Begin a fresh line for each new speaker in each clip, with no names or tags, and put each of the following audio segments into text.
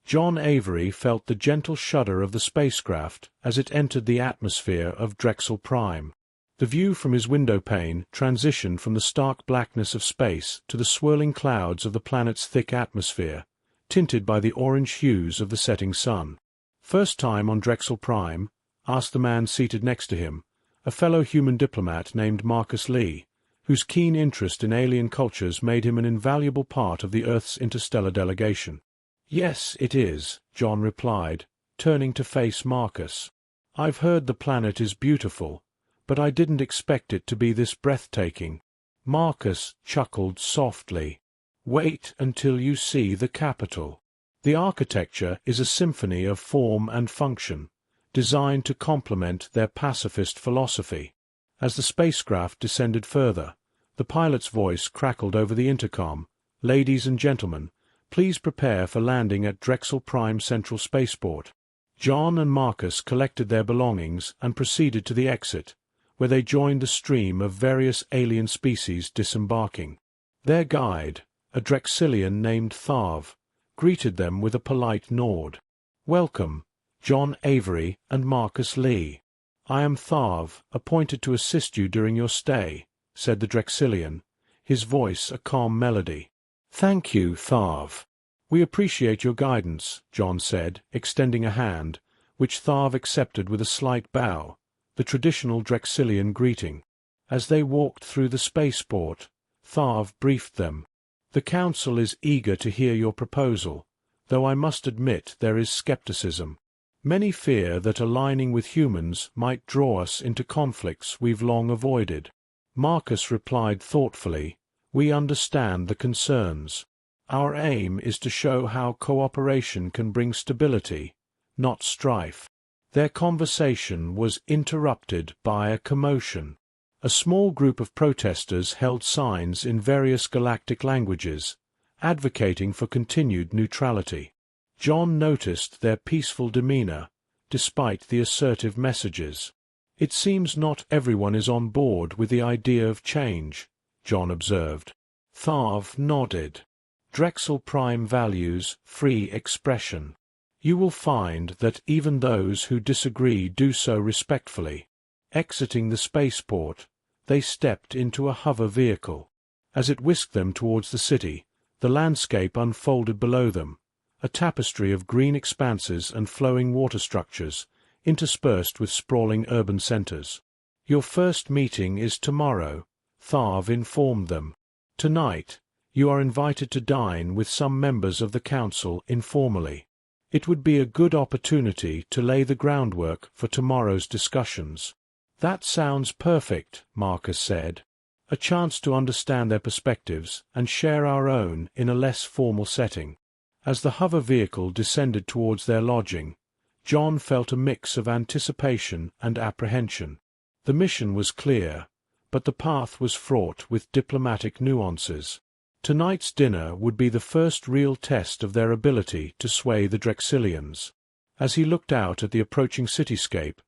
John Avery felt the gentle shudder of the spacecraft as it entered the atmosphere of Drexel Prime. The view from his windowpane transitioned from the stark blackness of space to the swirling clouds of the planet's thick atmosphere, tinted by the orange hues of the setting sun. "First time on Drexel Prime?" asked the man seated next to him, a fellow human diplomat named Marcus Lee, whose keen interest in alien cultures made him an invaluable part of the Earth's interstellar delegation. "Yes, it is," John replied, turning to face Marcus. "I've heard the planet is beautiful, but I didn't expect it to be this breathtaking." Marcus chuckled softly. "Wait until you see the capital. The architecture is a symphony of form and function, designed to complement their pacifist philosophy." As the spacecraft descended further, the pilot's voice crackled over the intercom. "Ladies and gentlemen, please prepare for landing at Drexel Prime Central Spaceport." John and Marcus collected their belongings and proceeded to the exit, where they joined the stream of various alien species disembarking. Their guide, a Drexilian named Tharv, greeted them with a polite nod. "Welcome, John Avery and Marcus Lee. I am Tharv, appointed to assist you during your stay," said the Drexilian, his voice a calm melody. "Thank you, Tharv. We appreciate your guidance," John said, extending a hand, which Tharv accepted with a slight bow, the traditional Drexilian greeting. As they walked through the spaceport, Tharv briefed them. "The Council is eager to hear your proposal, though I must admit there is skepticism. Many fear that aligning with humans might draw us into conflicts we've long avoided." Marcus replied thoughtfully, "We understand the concerns. Our aim is to show how cooperation can bring stability, not strife." Their conversation was interrupted by a commotion. A small group of protesters held signs in various galactic languages, advocating for continued neutrality. John noticed their peaceful demeanor, despite the assertive messages. "It seems not everyone is on board with the idea of change," John observed. Tharv nodded. "Drexel Prime values free expression. You will find that even those who disagree do so respectfully." Exiting the spaceport, they stepped into a hover vehicle. As it whisked them towards the city, the landscape unfolded below them, a tapestry of green expanses and flowing water structures, interspersed with sprawling urban centers. "Your first meeting is tomorrow," Tharv informed them. "Tonight, you are invited to dine with some members of the Council informally. It would be a good opportunity to lay the groundwork for tomorrow's discussions." "That sounds perfect," Marcus said. "A chance to understand their perspectives and share our own in a less formal setting." As the hover vehicle descended towards their lodging, John felt a mix of anticipation and apprehension. The mission was clear, but the path was fraught with diplomatic nuances. Tonight's dinner would be the first real test of their ability to sway the Drexilians. As he looked out at the approaching cityscape,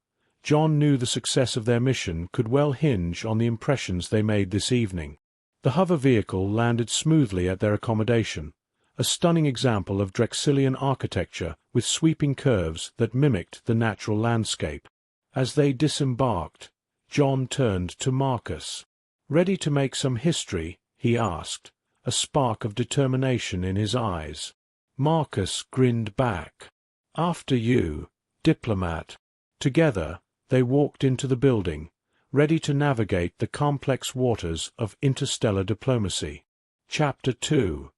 John knew the success of their mission could well hinge on the impressions they made this evening. The hover vehicle landed smoothly at their accommodation, a stunning example of Drexilian architecture with sweeping curves that mimicked the natural landscape. As they disembarked, John turned to Marcus. "Ready to make some history?" he asked, a spark of determination in his eyes. Marcus grinned back. "After you, diplomat." Together, they walked into the building, ready to navigate the complex waters of interstellar diplomacy. Chapter 2.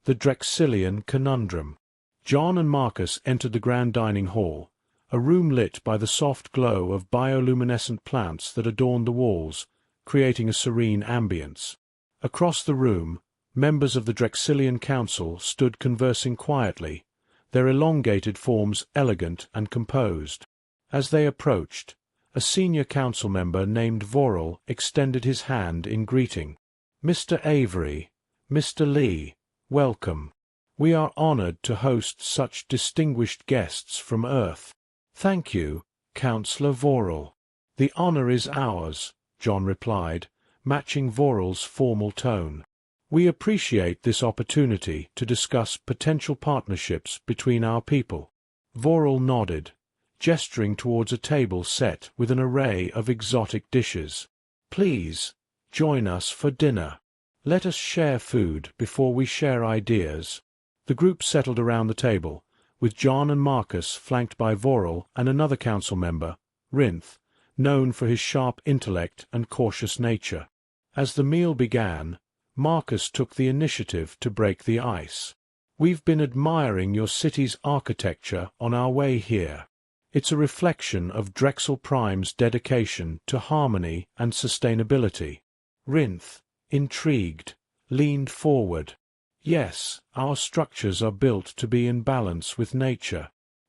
The Drexilian Conundrum. John and Marcus entered the grand dining hall, a room lit by the soft glow of bioluminescent plants that adorned the walls, creating a serene ambience. Across the room, members of the Drexilian Council stood conversing quietly, their elongated forms elegant and composed. As they approached, a senior council member named Vorel extended his hand in greeting. "Mr. Avery, Mr. Lee, welcome. We are honored to host such distinguished guests from Earth." "Thank you, Councillor Vorel." "The honor is ours," John replied, matching Vorel's formal tone. We appreciate this opportunity to discuss potential partnerships between our people. Vorel nodded, gesturing towards a table set with an array of exotic dishes. Please, join us for dinner. Let us share food before we share ideas. The group settled around the table, with John and Marcus flanked by Vorel and another council member, Rinth, known for his sharp intellect and cautious nature. As the meal began, Marcus took the initiative to break the ice. We've been admiring your city's architecture on our way here. It's a reflection of Drexel Prime's dedication to harmony and sustainability. Rinth, intrigued, leaned forward. Yes, our structures are built to be in balance with nature.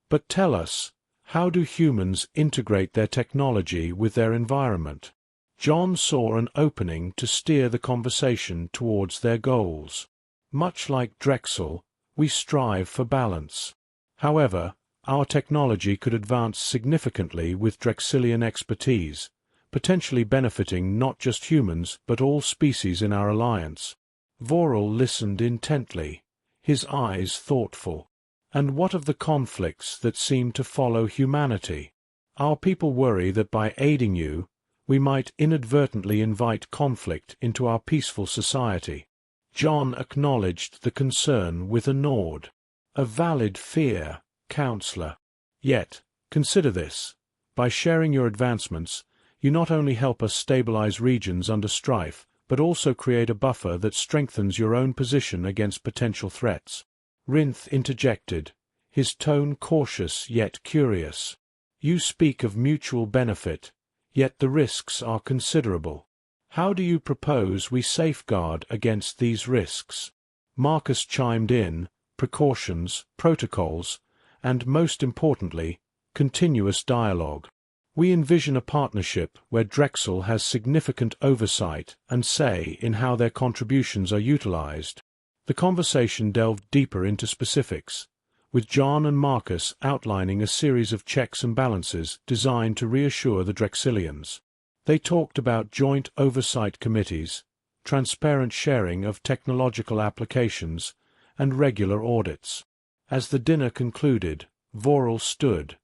But tell us, how do humans integrate their technology with their environment? John saw an opening to steer the conversation towards their goals. Much like Drexel, we strive for balance. However, our technology could advance significantly with Drexilian expertise, potentially benefiting not just humans but all species in our alliance. Vorel listened intently, his eyes thoughtful. And what of the conflicts that seem to follow humanity? Our people worry that by aiding you, we might inadvertently invite conflict into our peaceful society. John acknowledged the concern with a nod. A valid fear, Counselor. Yet, consider this. By sharing your advancements, you not only help us stabilize regions under strife, but also create a buffer that strengthens your own position against potential threats. Rinth interjected, his tone cautious yet curious. You speak of mutual benefit, yet the risks are considerable. How do you propose we safeguard against these risks? Marcus chimed in, precautions, protocols, and most importantly, continuous dialogue. We envision a partnership where Drexel has significant oversight and say in how their contributions are utilized. The conversation delved deeper into specifics, with John and Marcus outlining a series of checks and balances designed to reassure the Drexilians. They talked about joint oversight committees, transparent sharing of technological applications, and regular audits. As the dinner concluded, Vorel stood,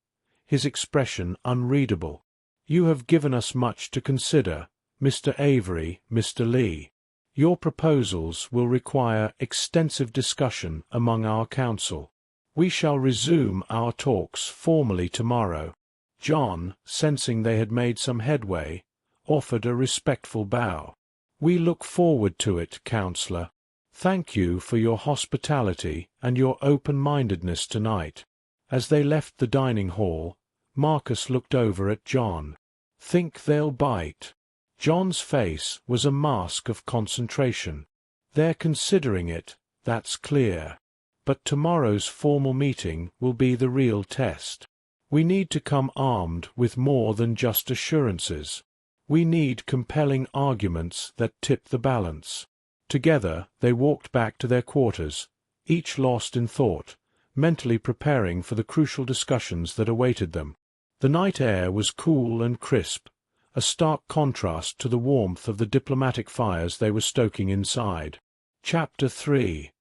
his expression unreadable. You have given us much to consider, Mr. Avery, Mr. Lee. Your proposals will require extensive discussion among our council. We shall resume our talks formally tomorrow. John, sensing they had made some headway, offered a respectful bow. We look forward to it, Counselor. Thank you for your hospitality and your open-mindedness tonight. As they left the dining hall, Marcus looked over at John. Think they'll bite? John's face was a mask of concentration. They're considering it, that's clear. But tomorrow's formal meeting will be the real test. We need to come armed with more than just assurances. We need compelling arguments that tip the balance. Together they walked back to their quarters, each lost in thought, mentally preparing for the crucial discussions that awaited them. The night air was cool and crisp, a stark contrast to the warmth of the diplomatic fires they were stoking inside. Chapter 3.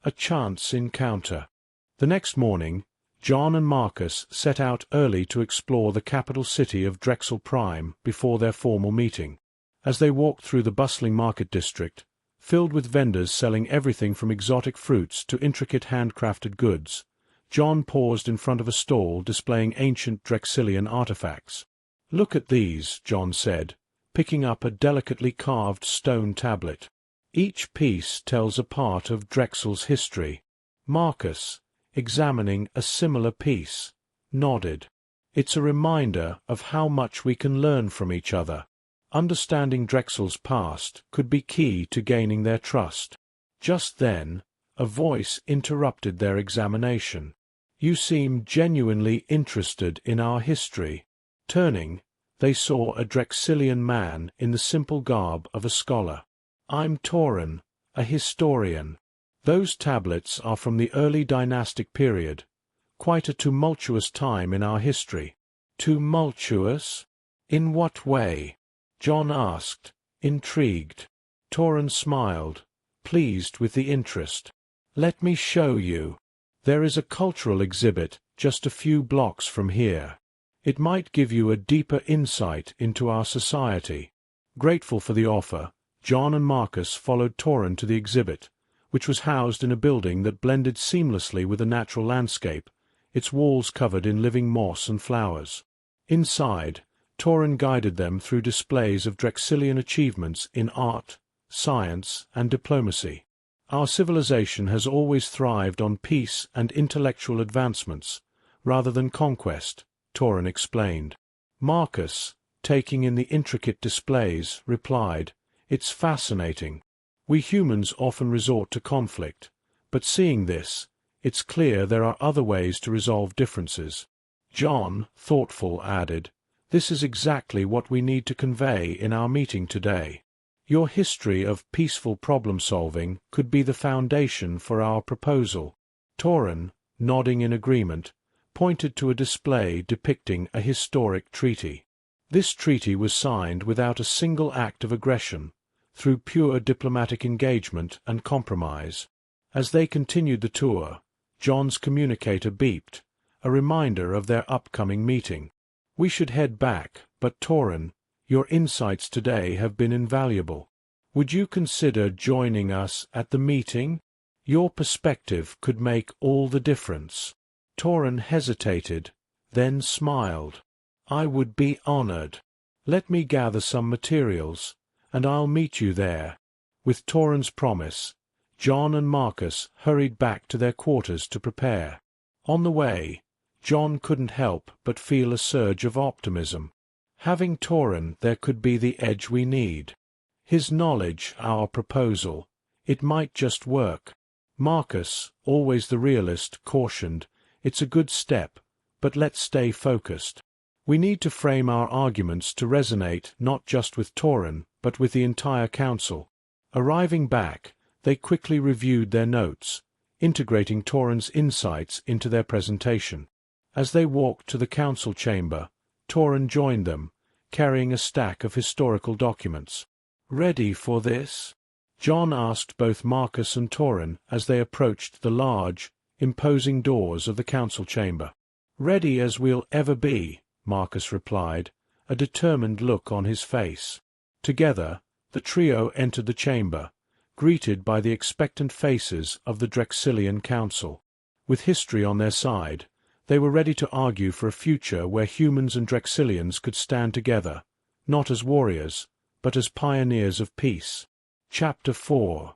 A Chance Encounter. The next morning, John and Marcus set out early to explore the capital city of Drexel Prime before their formal meeting. As they walked through the bustling market district, filled with vendors selling everything from exotic fruits to intricate handcrafted goods, John paused in front of a stall displaying ancient Drexilian artifacts. Look at these, John said, picking up a delicately carved stone tablet. Each piece tells a part of Drexel's history. Marcus, examining a similar piece, nodded. It's a reminder of how much we can learn from each other. Understanding Drexel's past could be key to gaining their trust. Just then, a voice interrupted their examination. You seem genuinely interested in our history. Turning, they saw a Drexilian man in the simple garb of a scholar. I'm Tauren, a historian. Those tablets are from the early dynastic period, quite a tumultuous time in our history. Tumultuous? In what way? John asked, intrigued. Tauren smiled, pleased with the interest. "Let me show you. There is a cultural exhibit just a few blocks from here. It might give you a deeper insight into our society." Grateful for the offer, John and Marcus followed Torin to the exhibit, which was housed in a building that blended seamlessly with the natural landscape, its walls covered in living moss and flowers. Inside, Torin guided them through displays of Drexilian achievements in art, science, and diplomacy. "Our civilization has always thrived on peace and intellectual advancements, rather than conquest," Torin explained. Marcus, taking in the intricate displays, replied, "It's fascinating. We humans often resort to conflict, but seeing this, it's clear there are other ways to resolve differences." John, thoughtful, added, "This is exactly what we need to convey in our meeting today. Your history of peaceful problem-solving could be the foundation for our proposal." Torin, nodding in agreement, pointed to a display depicting a historic treaty. This treaty was signed without a single act of aggression, through pure diplomatic engagement and compromise. As they continued the tour, John's communicator beeped, a reminder of their upcoming meeting. "We should head back, but Torin, your insights today have been invaluable. Would you consider joining us at the meeting? Your perspective could make all the difference." Torin hesitated, then smiled. "I would be honored. Let me gather some materials, and I'll meet you there." With Torin's promise, John and Marcus hurried back to their quarters to prepare. On the way, John couldn't help but feel a surge of optimism. Having Torin, there could be the edge we need. His knowledge, our proposal, it might just work. Marcus, always the realist, cautioned, "It's a good step, but let's stay focused. We need to frame our arguments to resonate not just with Torin, but with the entire council." Arriving back, they quickly reviewed their notes, integrating Torin's insights into their presentation. As they walked to the council chamber, Torin joined them, carrying a stack of historical documents. "Ready for this?" John asked both Marcus and Torin as they approached the large, imposing doors of the council chamber. "Ready as we'll ever be," Marcus replied, a determined look on his face. Together, the trio entered the chamber, greeted by the expectant faces of the Drexilian Council. With history on their side, they were ready to argue for a future where humans and Drexilians could stand together, not as warriors, but as pioneers of peace. Chapter 4.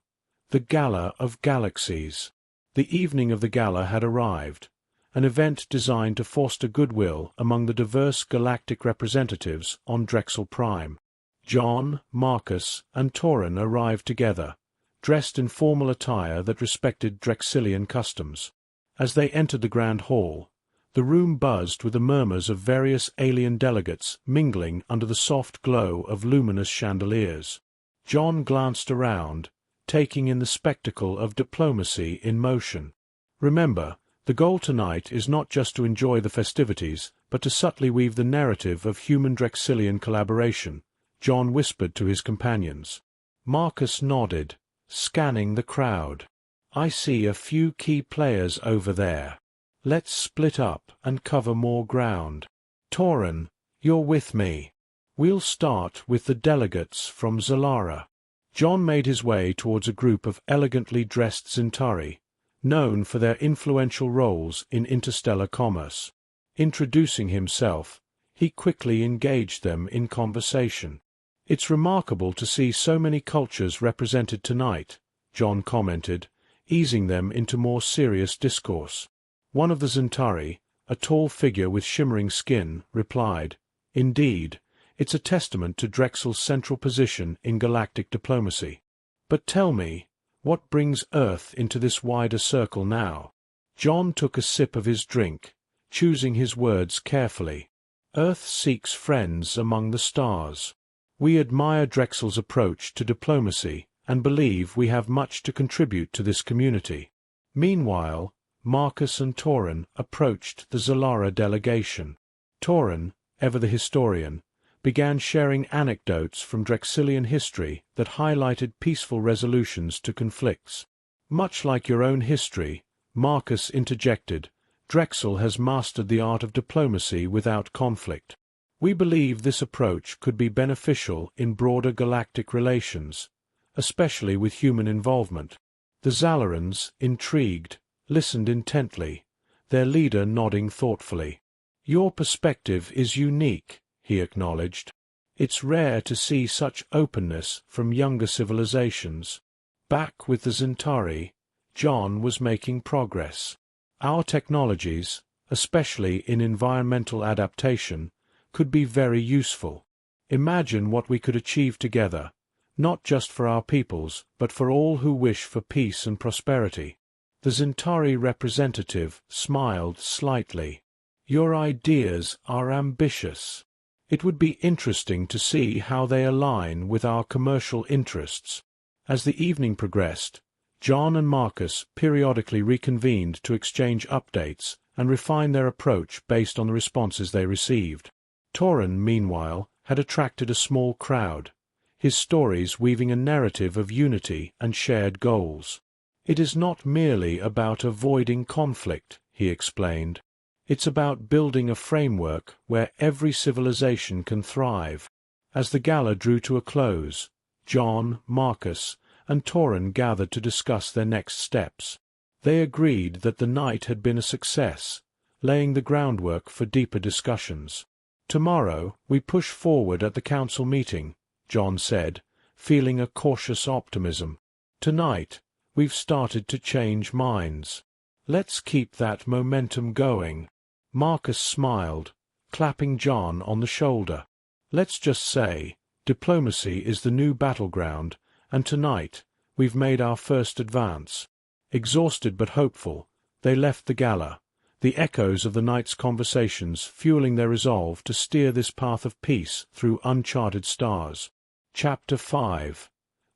The Gala of Galaxies. The evening of the gala had arrived, an event designed to foster goodwill among the diverse galactic representatives on Drexel Prime. John, Marcus, and Torin arrived together, dressed in formal attire that respected Drexilian customs. As they entered the grand hall, the room buzzed with the murmurs of various alien delegates mingling under the soft glow of luminous chandeliers. John glanced around, taking in the spectacle of diplomacy in motion. "Remember, the goal tonight is not just to enjoy the festivities, but to subtly weave the narrative of human Drexilian collaboration," John whispered to his companions. Marcus nodded, scanning the crowd. "I see a few key players over there. Let's split up and cover more ground. Torin, you're with me. We'll start with the delegates from Zalara." John made his way towards a group of elegantly dressed Zintari, known for their influential roles in interstellar commerce. Introducing himself, he quickly engaged them in conversation. "It's remarkable to see so many cultures represented tonight," John commented, easing them into more serious discourse. One of the Zintari, a tall figure with shimmering skin, replied, "Indeed, it's a testament to Drexel's central position in galactic diplomacy. But tell me, what brings Earth into this wider circle now?" John took a sip of his drink, choosing his words carefully. "Earth seeks friends among the stars. We admire Drexel's approach to diplomacy and believe we have much to contribute to this community." Meanwhile, Marcus and Torin approached the Zalara delegation. Torin, ever the historian, began sharing anecdotes from Drexilian history that highlighted peaceful resolutions to conflicts. Much like your own history, Marcus interjected, Drexel has mastered the art of diplomacy without conflict. We believe this approach could be beneficial in broader galactic relations, especially with human involvement. The Zalarans, intrigued, listened intently, their leader nodding thoughtfully. Your perspective is unique, he acknowledged. It's rare to see such openness from younger civilizations. Back with the Zentari, John was making progress. Our technologies, especially in environmental adaptation, could be very useful. Imagine what we could achieve together, not just for our peoples, but for all who wish for peace and prosperity. The Zentari representative smiled slightly. Your ideas are ambitious. It would be interesting to see how they align with our commercial interests. As the evening progressed, John and Marcus periodically reconvened to exchange updates and refine their approach based on the responses they received. Tauren, meanwhile, had attracted a small crowd, his stories weaving a narrative of unity and shared goals. It is not merely about avoiding conflict, he explained. It's about building a framework where every civilization can thrive. As the gala drew to a close, John, Marcus, and Tauren gathered to discuss their next steps. They agreed that the night had been a success, laying the groundwork for deeper discussions. Tomorrow we push forward at the council meeting, John said, feeling a cautious optimism. Tonight, we've started to change minds. Let's keep that momentum going. Marcus smiled, clapping John on the shoulder. Let's just say, diplomacy is the new battleground, and tonight, we've made our first advance. Exhausted but hopeful, they left the gala, the echoes of the night's conversations fueling their resolve to steer this path of peace through uncharted stars. Chapter 5.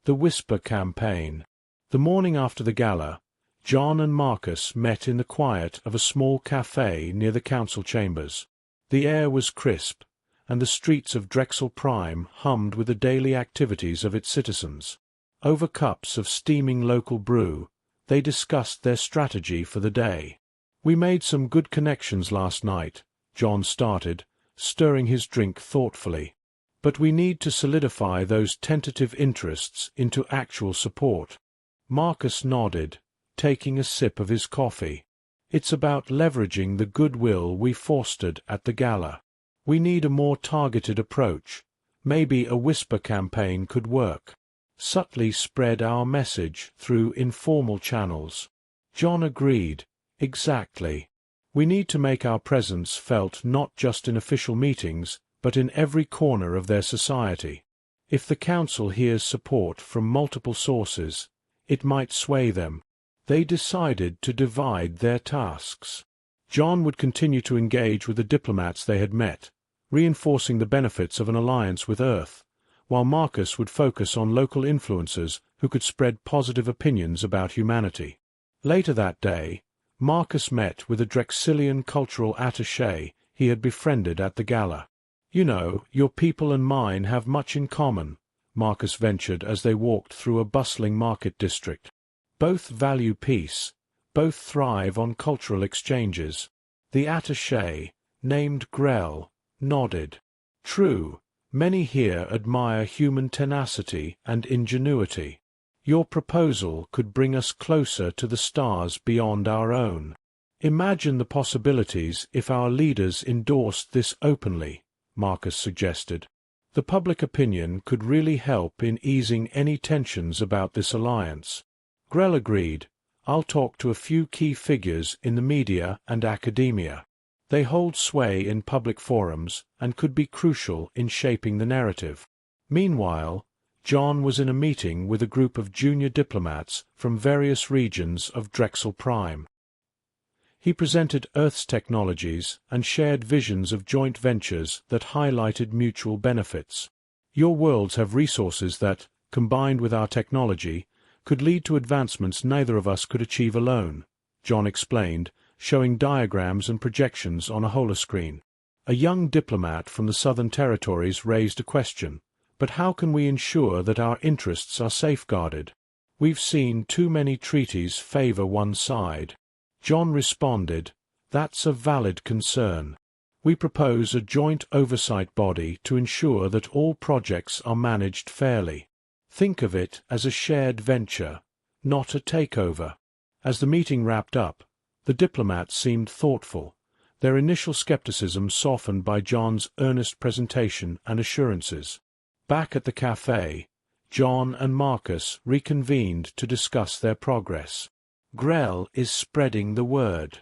The Whisper Campaign. The morning after the gala, John and Marcus met in the quiet of a small cafe near the council chambers. The air was crisp, and the streets of Drexel Prime hummed with the daily activities of its citizens. Over cups of steaming local brew, they discussed their strategy for the day. We made some good connections last night, John started, stirring his drink thoughtfully. But we need to solidify those tentative interests into actual support. Marcus nodded, taking a sip of his coffee. It's about leveraging the goodwill we fostered at the gala. We need a more targeted approach. Maybe a whisper campaign could work. Subtly spread our message through informal channels. John agreed. Exactly. We need to make our presence felt not just in official meetings, but in every corner of their society. If the council hears support from multiple sources, it might sway them. They decided to divide their tasks. John would continue to engage with the diplomats they had met, reinforcing the benefits of an alliance with Earth, while Marcus would focus on local influencers who could spread positive opinions about humanity. Later that day, Marcus met with a Drexilian cultural attaché he had befriended at the gala. You know, your people and mine have much in common, Marcus ventured as they walked through a bustling market district. Both value peace, both thrive on cultural exchanges. The attaché, named Grell, nodded. True, many here admire human tenacity and ingenuity. Your proposal could bring us closer to the stars beyond our own. Imagine the possibilities if our leaders endorsed this openly, Marcus suggested. The public opinion could really help in easing any tensions about this alliance. Grell agreed. I'll talk to a few key figures in the media and academia. They hold sway in public forums and could be crucial in shaping the narrative. Meanwhile, John was in a meeting with a group of junior diplomats from various regions of Drexel Prime. He presented Earth's technologies and shared visions of joint ventures that highlighted mutual benefits. Your worlds have resources that, combined with our technology, could lead to advancements neither of us could achieve alone, John explained, showing diagrams and projections on a holoscreen. A young diplomat from the Southern Territories raised a question. But how can we ensure that our interests are safeguarded? We've seen too many treaties favor one side. John responded, that's a valid concern. We propose a joint oversight body to ensure that all projects are managed fairly. Think of it as a shared venture, not a takeover. As the meeting wrapped up, the diplomats seemed thoughtful, their initial skepticism softened by John's earnest presentation and assurances. Back at the cafe, John and Marcus reconvened to discuss their progress. Grell is spreading the word.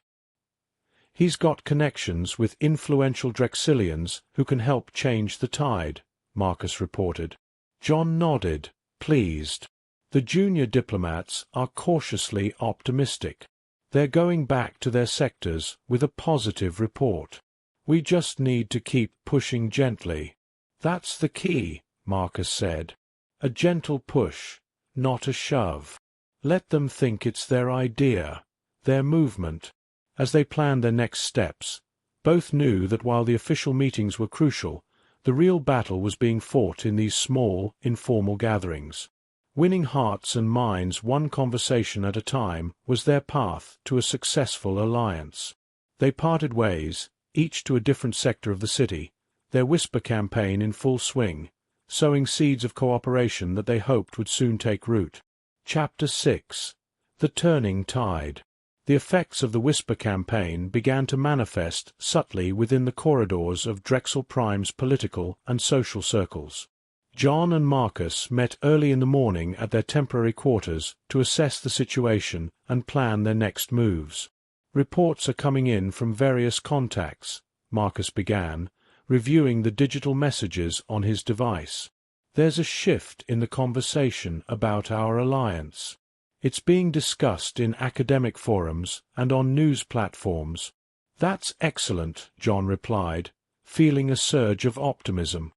He's got connections with influential Drexilians who can help change the tide, Marcus reported. John nodded, pleased. The junior diplomats are cautiously optimistic. They're going back to their sectors with a positive report. We just need to keep pushing gently. That's the key, Marcus said. A gentle push, not a shove. Let them think it's their idea, their movement. As they planned their next steps, both knew that while the official meetings were crucial, the real battle was being fought in these small, informal gatherings. Winning hearts and minds one conversation at a time was their path to a successful alliance. They parted ways, each to a different sector of the city, their whisper campaign in full swing, sowing seeds of cooperation that they hoped would soon take root. Chapter 6. The Turning Tide. The effects of the whisper campaign began to manifest subtly within the corridors of Drexel Prime's political and social circles. John and Marcus met early in the morning at their temporary quarters to assess the situation and plan their next moves. Reports are coming in from various contacts, Marcus began, reviewing the digital messages on his device. There's a shift in the conversation about our alliance. It's being discussed in academic forums and on news platforms. That's excellent, John replied, feeling a surge of optimism.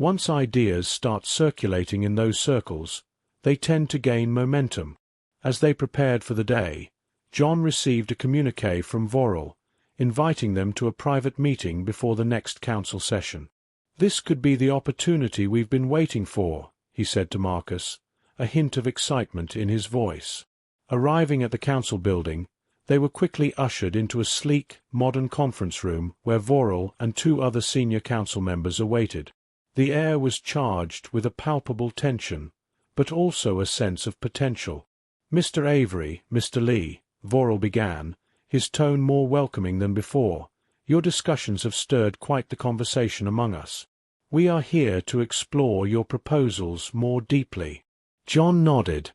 Once ideas start circulating in those circles, they tend to gain momentum. As they prepared for the day, John received a communiqué from Vorel, inviting them to a private meeting before the next council session. This could be the opportunity we've been waiting for, he said to Marcus, a hint of excitement in his voice. Arriving at the council building, they were quickly ushered into a sleek, modern conference room where Vorel and 2 other senior council members awaited. The air was charged with a palpable tension, but also a sense of potential. Mr. Avery, Mr. Lee, Vorel began, his tone more welcoming than before. Your discussions have stirred quite the conversation among us. We are here to explore your proposals more deeply. John nodded,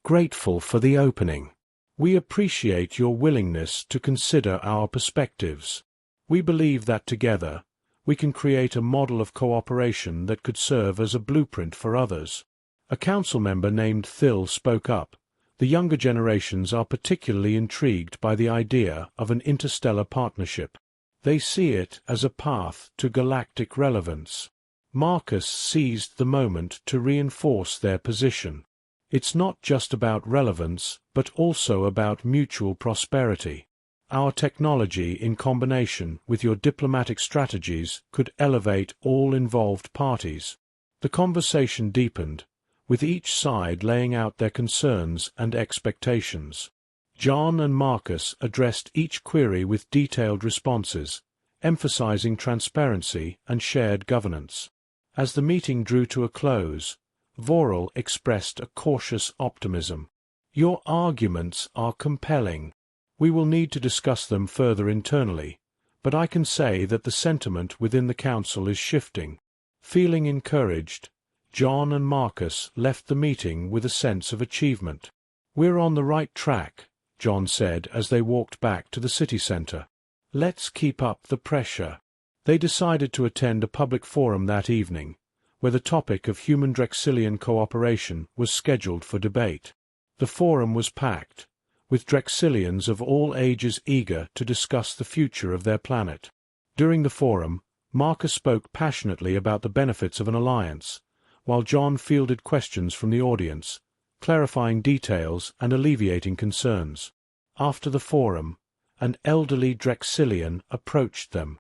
grateful for the opening. We appreciate your willingness to consider our perspectives. We believe that together, we can create a model of cooperation that could serve as a blueprint for others. A council member named Thill spoke up. The younger generations are particularly intrigued by the idea of an interstellar partnership. They see it as a path to galactic relevance. Marcus seized the moment to reinforce their position. It's not just about relevance, but also about mutual prosperity. Our technology in combination with your diplomatic strategies could elevate all involved parties. The conversation deepened, with each side laying out their concerns and expectations. John and Marcus addressed each query with detailed responses, emphasizing transparency and shared governance. As the meeting drew to a close, Vorel expressed a cautious optimism. Your arguments are compelling. We will need to discuss them further internally, but I can say that the sentiment within the council is shifting. Feeling encouraged, John and Marcus left the meeting with a sense of achievement. We're on the right track, John said as they walked back to the city centre. Let's keep up the pressure. They decided to attend a public forum that evening, where the topic of human Drexilian cooperation was scheduled for debate. The forum was packed, with Drexilians of all ages eager to discuss the future of their planet. During the forum, Marcus spoke passionately about the benefits of an alliance, while John fielded questions from the audience, clarifying details and alleviating concerns. After the forum, an elderly Drexilian approached them.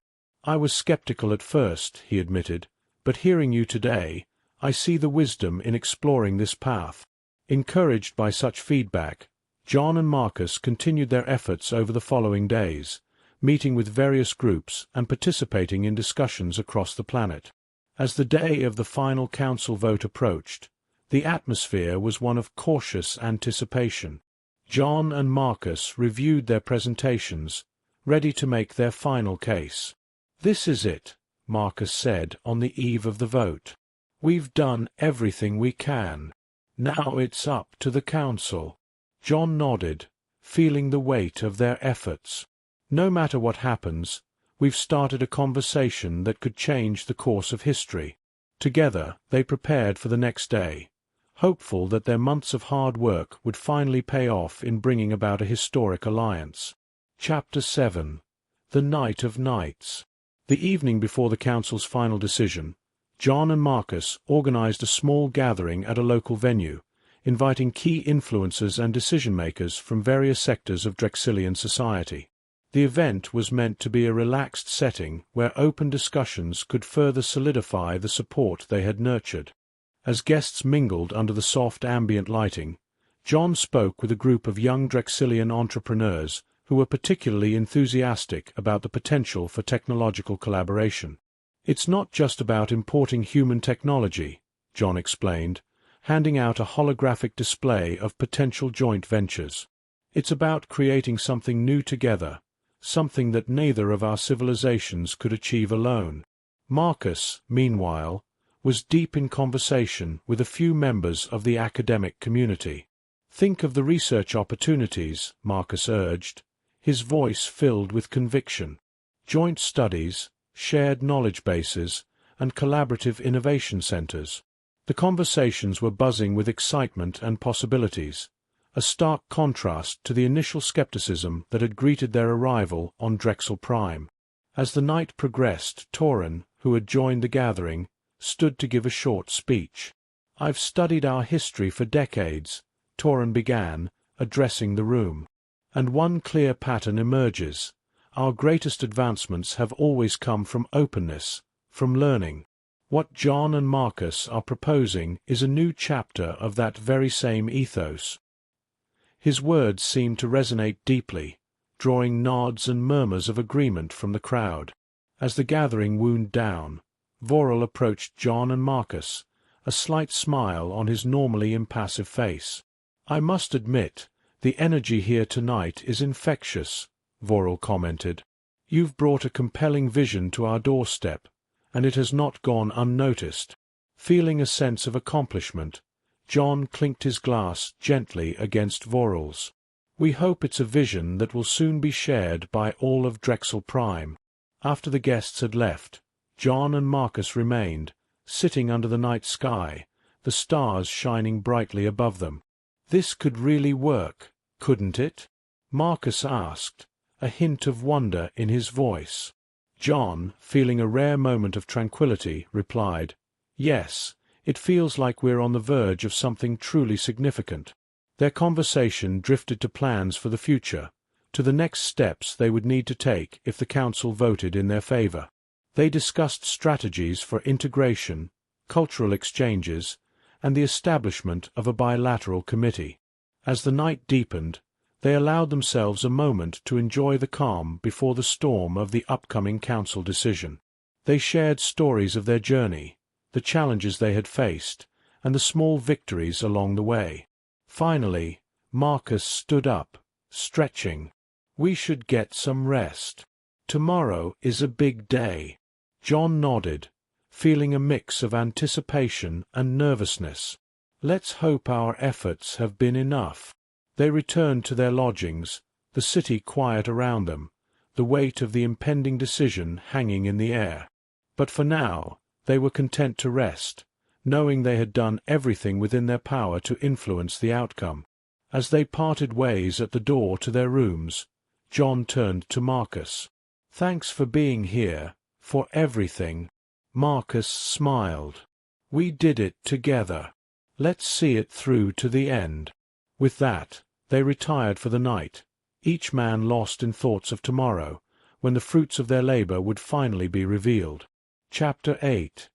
"I was skeptical at first," he admitted, "but hearing you today, I see the wisdom in exploring this path." Encouraged by such feedback, John and Marcus continued their efforts over the following days, meeting with various groups and participating in discussions across the planet. As the day of the final council vote approached, the atmosphere was one of cautious anticipation. John and Marcus reviewed their presentations, ready to make their final case. "This is it," Marcus said on the eve of the vote. "We've done everything we can. Now it's up to the council." John nodded, feeling the weight of their efforts. "No matter what happens, we've started a conversation that could change the course of history." Together, they prepared for the next day, hopeful that their months of hard work would finally pay off in bringing about a historic alliance. Chapter 7. The Night of Nights. The evening before the council's final decision, John and Marcus organized a small gathering at a local venue, inviting key influencers and decision-makers from various sectors of Drexilian society. The event was meant to be a relaxed setting where open discussions could further solidify the support they had nurtured. As guests mingled under the soft ambient lighting, John spoke with a group of young Drexilian entrepreneurs who were particularly enthusiastic about the potential for technological collaboration. "It's not just about importing human technology," John explained, handing out a holographic display of potential joint ventures. "It's about creating something new together, something that neither of our civilizations could achieve alone." Marcus, meanwhile, was deep in conversation with a few members of the academic community. "Think of the research opportunities," Marcus urged, his voice filled with conviction. "Joint studies, shared knowledge bases, and collaborative innovation centers." The conversations were buzzing with excitement and possibilities, a stark contrast to the initial skepticism that had greeted their arrival on Drexel Prime. As the night progressed, Tauren, who had joined the gathering, stood to give a short speech. "I've studied our history for decades," Tauren began, addressing the room. "And one clear pattern emerges. Our greatest advancements have always come from openness, from learning. What John and Marcus are proposing is a new chapter of that very same ethos." His words seemed to resonate deeply, drawing nods and murmurs of agreement from the crowd. As the gathering wound down, Vorel approached John and Marcus, a slight smile on his normally impassive face. "I must admit, the energy here tonight is infectious," Vorel commented. "You've brought a compelling vision to our doorstep, and it has not gone unnoticed." Feeling a sense of accomplishment, John clinked his glass gently against Vorel's. "We hope it's a vision that will soon be shared by all of Drexel Prime." After the guests had left, John and Marcus remained, sitting under the night sky, the stars shining brightly above them. "This could really work, couldn't it?" Marcus asked, a hint of wonder in his voice. John, feeling a rare moment of tranquility, replied, "Yes, it feels like we're on the verge of something truly significant." Their conversation drifted to plans for the future, to the next steps they would need to take if the council voted in their favor. They discussed strategies for integration, cultural exchanges, and the establishment of a bilateral committee. As the night deepened, they allowed themselves a moment to enjoy the calm before the storm of the upcoming council decision. They shared stories of their journey, the challenges they had faced, and the small victories along the way. Finally, Marcus stood up, stretching. "We should get some rest. Tomorrow is a big day." John nodded, feeling a mix of anticipation and nervousness. "Let's hope our efforts have been enough." They returned to their lodgings, the city quiet around them, the weight of the impending decision hanging in the air. But for now, they were content to rest, knowing they had done everything within their power to influence the outcome. As they parted ways at the door to their rooms, John turned to Marcus. "Thanks for being here, for everything." Marcus smiled. "We did it together. Let's see it through to the end." With that, they retired for the night, each man lost in thoughts of tomorrow, when the fruits of their labor would finally be revealed. Chapter 8.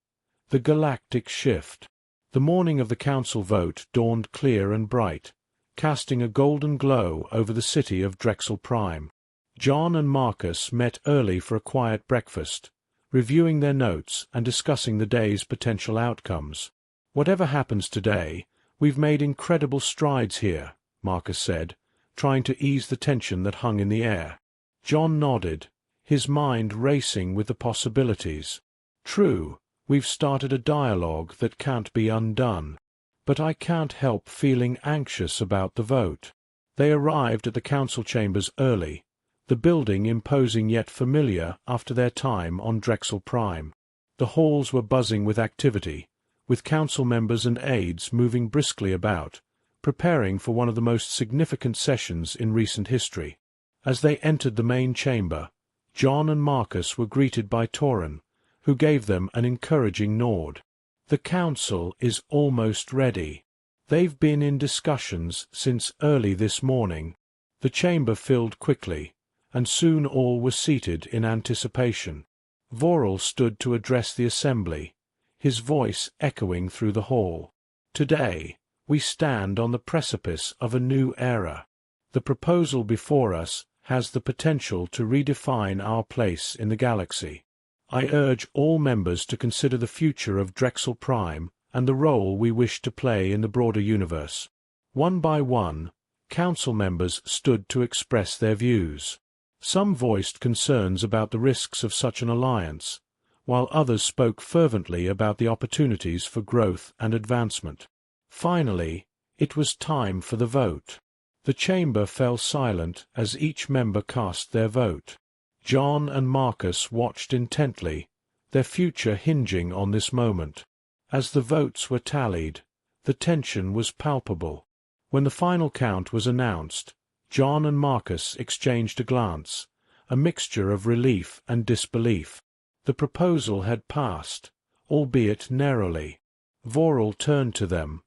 The Galactic Shift. The morning of the council vote dawned clear and bright, casting a golden glow over the city of Drexel Prime. John and Marcus met early for a quiet breakfast, reviewing their notes and discussing the day's potential outcomes. "Whatever happens today, we've made incredible strides here," Marcus said, trying to ease the tension that hung in the air. John nodded, his mind racing with the possibilities. "True, we've started a dialogue that can't be undone. But I can't help feeling anxious about the vote." They arrived at the council chambers early, the building imposing yet familiar after their time on Drexel Prime. The halls were buzzing with activity, with council members and aides moving briskly about, preparing for one of the most significant sessions in recent history. As they entered the main chamber, John and Marcus were greeted by Tauren, who gave them an encouraging nod. "The council is almost ready. They've been in discussions since early this morning." The chamber filled quickly, and soon all were seated in anticipation. Vorel stood to address the assembly, his voice echoing through the hall. "Today, we stand on the precipice of a new era. The proposal before us has the potential to redefine our place in the galaxy. I urge all members to consider the future of Drexel Prime and the role we wish to play in the broader universe." One by one, council members stood to express their views. Some voiced concerns about the risks of such an alliance, while others spoke fervently about the opportunities for growth and advancement. Finally, it was time for the vote. The chamber fell silent as each member cast their vote. John and Marcus watched intently, their future hinging on this moment. As the votes were tallied, the tension was palpable. When the final count was announced, John and Marcus exchanged a glance, a mixture of relief and disbelief. The proposal had passed, albeit narrowly. Vorel turned to them,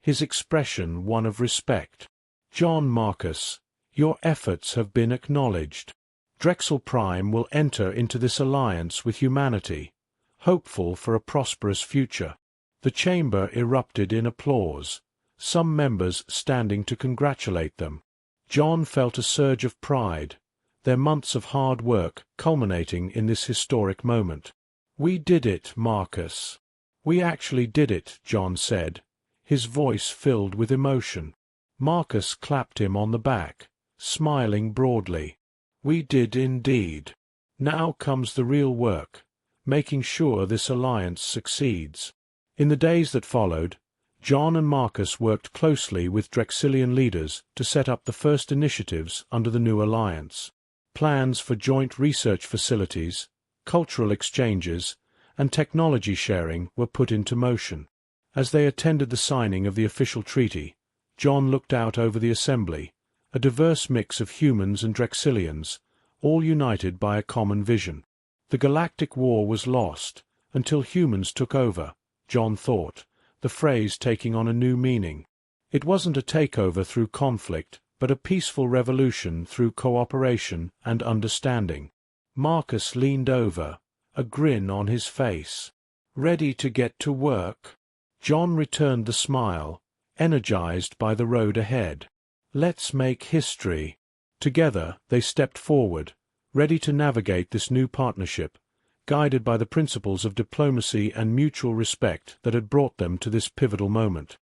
his expression one of respect. "John, Marcus, your efforts have been acknowledged. Drexel Prime will enter into this alliance with humanity, hopeful for a prosperous future." The chamber erupted in applause, some members standing to congratulate them. John felt a surge of pride, their months of hard work culminating in this historic moment. "We did it, Marcus. We actually did it," John said, his voice filled with emotion. Marcus clapped him on the back, smiling broadly. "We did indeed. Now comes the real work, making sure this alliance succeeds." In the days that followed, John and Marcus worked closely with Drexilian leaders to set up the first initiatives under the new alliance. Plans for joint research facilities, cultural exchanges, and technology sharing were put into motion. As they attended the signing of the official treaty, John looked out over the assembly, a diverse mix of humans and Drexilians, all united by a common vision. The Galactic War was lost until humans took over, John thought, the phrase taking on a new meaning. It wasn't a takeover through conflict, but a peaceful revolution through cooperation and understanding. Marcus leaned over, a grin on his face. "Ready to get to work?" John returned the smile, energized by the road ahead. "Let's make history." Together they stepped forward, ready to navigate this new partnership, guided by the principles of diplomacy and mutual respect that had brought them to this pivotal moment.